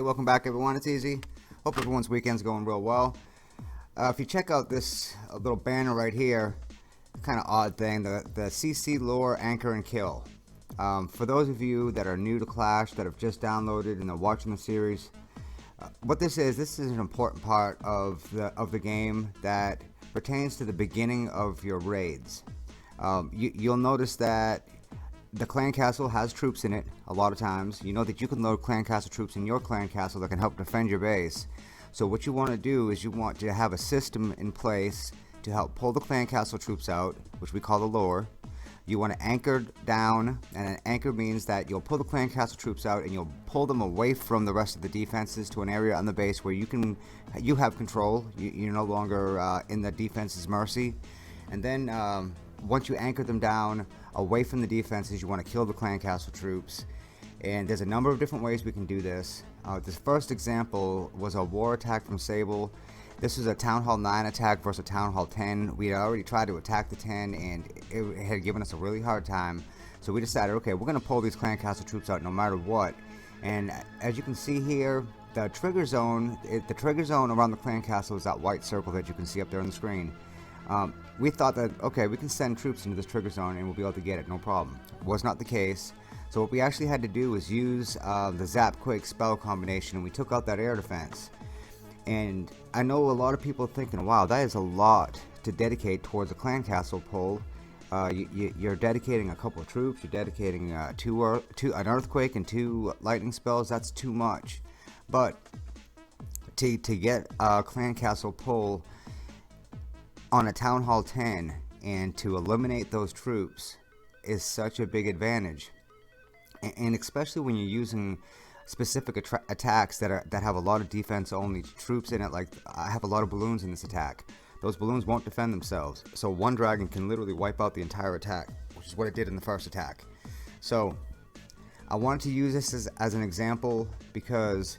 welcome back everyone, it's Easy. Hope everyone's weekend's going real well. If you check out this little banner right here, kind of odd thing, the CC Lure Anchor and Kill. For those of you that are new to Clash, that have just downloaded and are watching the series, what this is an important part of the game that pertains to the beginning of your raids. You'll notice that the clan castle has troops in it a lot of times. You know that you can load clan castle troops in your clan castle that can help defend your base. So what you want to do is you want to have a system in place to help pull the clan castle troops out, which we call the lure. You want to anchor down, and an anchor means that you'll pull the clan castle troops out and you'll pull them away from the rest of the defenses to an area on the base where you have control. You're no longer in the defense's mercy. And then once you anchor them down away from the defenses, you want to kill the clan castle troops. And there's a number of different ways we can do this. This first example was a war attack from Sable. This was a Town Hall 9 attack versus a Town Hall 10. We had already tried to attack the 10 and it had given us a really hard time. So we decided, okay, we're going to pull these clan castle troops out no matter what. And as you can see here, the trigger zone around the clan castle is that white circle that you can see up there on the screen. We thought that, okay, we can send troops into this trigger zone and we'll be able to get it, no problem. Was not the case. So what we actually had to do was use the Zap Quake spell combination, and we took out that air defense. And I know a lot of people are thinking, wow, that is a lot to dedicate towards a clan castle pull. You're dedicating a couple of troops, you're dedicating an earthquake and 2 lightning spells. That's too much. But to get a clan castle pull on a Town Hall 10 and to eliminate those troops is such a big advantage. And especially when you're using specific attacks that have a lot of defense only troops in it. Like, I have a lot of balloons in this attack. Those balloons won't defend themselves, so one dragon can literally wipe out the entire attack, which is what it did in the first attack. So I wanted to use this as an example because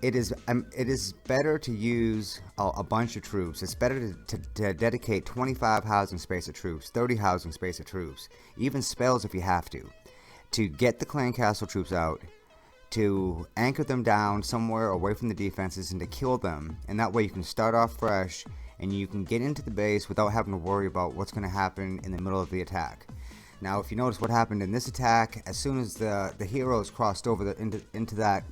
it is better to use a bunch of troops. It's better to dedicate 25 housing space of troops, 30 housing space of troops, even spells if you have to get the clan castle troops out, to anchor them down somewhere away from the defenses, and to kill them. And that way you can start off fresh and you can get into the base without having to worry about what's going to happen in the middle of the attack. Now, if you notice what happened in this attack, as soon as the heroes crossed over into that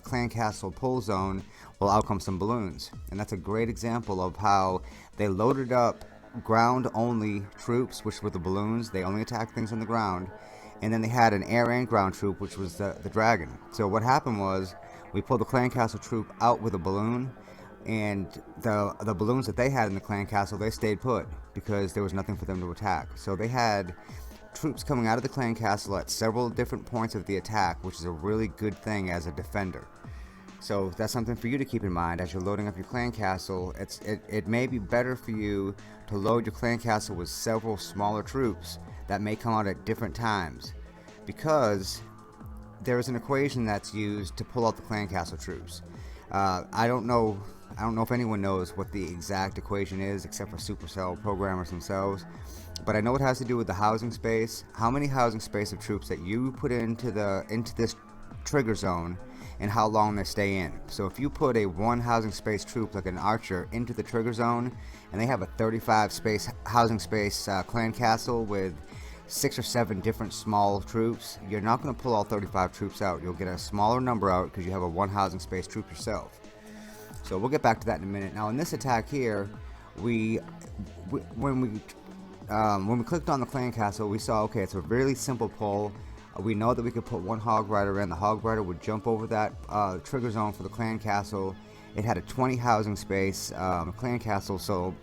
clan castle pull zone, well, out come some balloons. And that's a great example of how they loaded up ground only troops, which were the balloons. They only attacked things on the ground. And then they had an air and ground troop, which was the dragon. So what happened was, we pulled the clan castle troop out with a balloon, and the balloons that they had in the clan castle, they stayed put because there was nothing for them to attack. So they had troops coming out of the clan castle at several different points of the attack, which is a really good thing as a defender. So that's something for you to keep in mind as you're loading up your clan castle. It may be better for you to load your clan castle with several smaller troops that may come out at different times, because there is an equation that's used to pull out the clan castle troops. I don't know if anyone knows what the exact equation is except for Supercell programmers themselves, but I know it has to do with the housing space, how many housing space of troops that you put into this trigger zone, and how long they stay in. So if you put a 1 housing space troop like an archer into the trigger zone, and they have a 35 housing space clan castle with 6 or 7 different small troops, you're not going to pull all 35 troops out. You'll get a smaller number out because you have a 1 housing space troop yourself. So we'll get back to that in a minute. Now in this attack here, when we clicked on the clan castle, we saw, okay, it's a really simple pull. We know that we could put 1 hog rider in. The hog rider would jump over that trigger zone for the clan castle. It had a 20 housing space clan castle,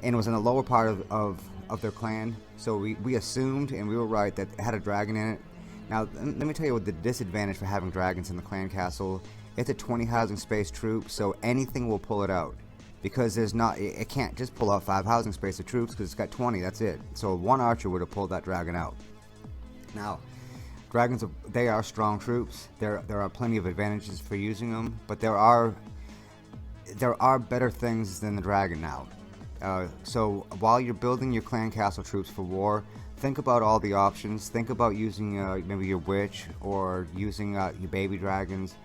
and it was in the lower part of their clan. So we assumed, and we were right, that it had a dragon in it. Now let me tell you what the disadvantage for having dragons in the clan castle. It's a 20 housing space troop, so anything will pull it out, because it can't just pull out 5 housing space of troops because it's got 20. That's it. So 1 archer would have pulled that dragon out. Now, dragons, they are strong troops. There are plenty of advantages for using them, but there are better things than the dragon now. So while you're building your clan castle troops for war, think about all the options. Think about using maybe your witch, or using your baby dragons.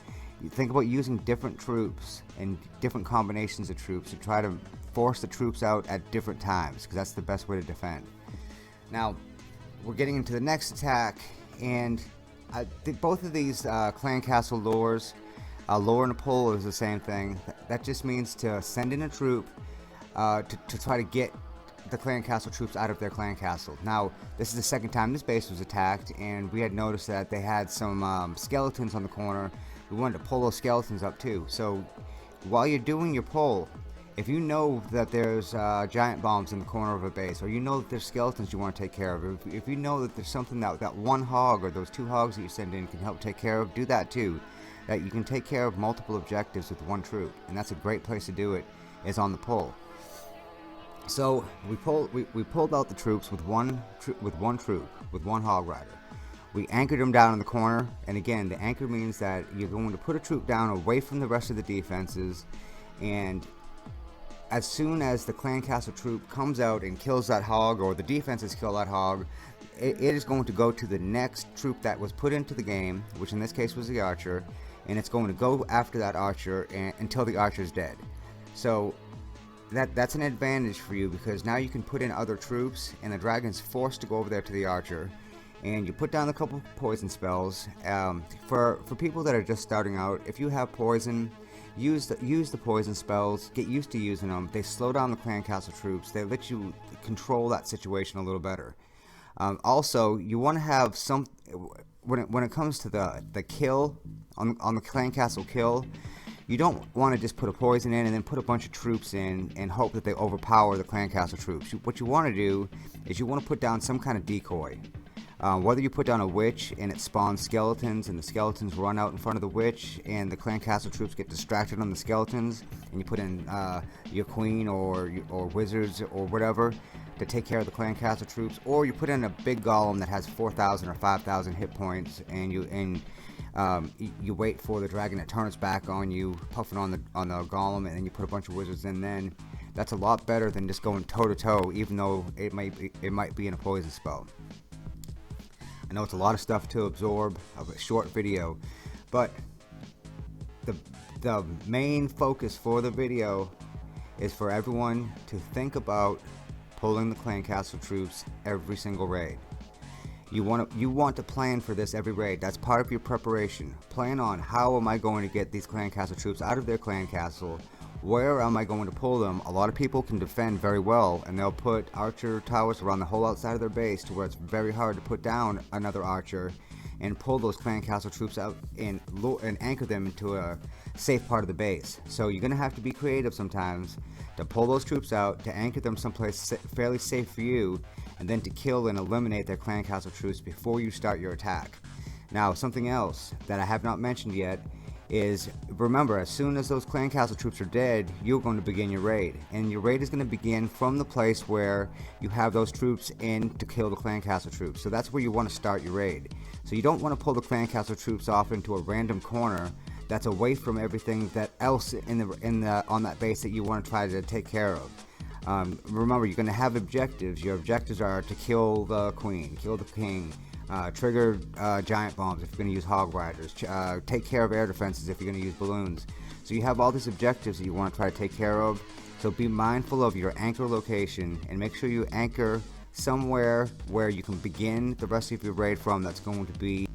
You think about using different troops and different combinations of troops to try to force the troops out at different times, because that's the best way to defend. Now, we're getting into the next attack, and both of these clan castle lures, lure and a pull is the same thing. That just means to send in a troop to try to get the clan castle troops out of their clan castle. Now, this is the second time this base was attacked, and we had noticed that they had some skeletons on the corner. We wanted to pull those skeletons up too. So while you're doing your pull, if you know that there's giant bombs in the corner of a base, or you know that there's skeletons you want to take care of, if you know that there's something that one hog or those 2 hogs that you send in can help take care of, do that too. That you can take care of multiple objectives with one troop, and that's a great place to do it, is on the pull. So we pulled out the troops with one hog rider. We anchored them down in the corner, and again, the anchor means that you're going to put a troop down away from the rest of the defenses, and as soon as the clan castle troop comes out and kills that hog, or the defenses kill that hog, it is going to go to the next troop that was put into the game, which in this case was the archer, and it's going to go after that archer until the archer is dead. So that's an advantage for you, because now you can put in other troops, and the dragon's forced to go over there to the archer, and you put down a couple poison spells. For people that are just starting out, if you have poison, use the poison spells. Get used to using them. They slow down the clan castle troops. They let you control that situation a little better. Also, you want to have some, when it comes to the kill on the clan castle kill, you don't want to just put a poison in and then put a bunch of troops in and hope that they overpower the clan castle troops. What you want to do is you want to put down some kind of decoy. Whether you put down a witch and it spawns skeletons, and the skeletons run out in front of the witch, and the clan castle troops get distracted on the skeletons, and you put in your queen or wizards or whatever to take care of the clan castle troops, or you put in a big golem that has 4,000 or 5,000 hit points, and you wait for the dragon to turn its back on you, puffing on the golem, and then you put a bunch of wizards in. Then that's a lot better than just going toe to toe, even though it might be in a poison spell. I know it's a lot of stuff to absorb of a short video, but the main focus for the video is for everyone to think about pulling the clan castle troops every single raid. You want to plan for this every raid. That's part of your preparation. Plan on, how am I going to get these clan castle troops out of their clan castle? Where am I going to pull them? A lot of people can defend very well, and they'll put archer towers around the whole outside of their base to where it's very hard to put down another archer and pull those clan castle troops out and anchor them into a safe part of the base. So you're going to have to be creative sometimes to pull those troops out, to anchor them someplace fairly safe for you, and then to kill and eliminate their clan castle troops before you start your attack. Now, something else that I have not mentioned yet is, remember, as soon as those clan castle troops are dead, you're going to begin your raid, and your raid is going to begin from the place where you have those troops in to kill the clan castle troops. So that's where you want to start your raid. So you don't want to pull the clan castle troops off into a random corner that's away from everything that else on that base that you want to try to take care of. Remember, you're going to have objectives. Your objectives are to kill the queen, kill the king, trigger giant bombs if you're going to use hog riders, take care of air defenses if you're going to use balloons. So you have all these objectives that you want to try to take care of. So be mindful of your anchor location, and make sure you anchor somewhere where you can begin the rest of your raid from that's going to be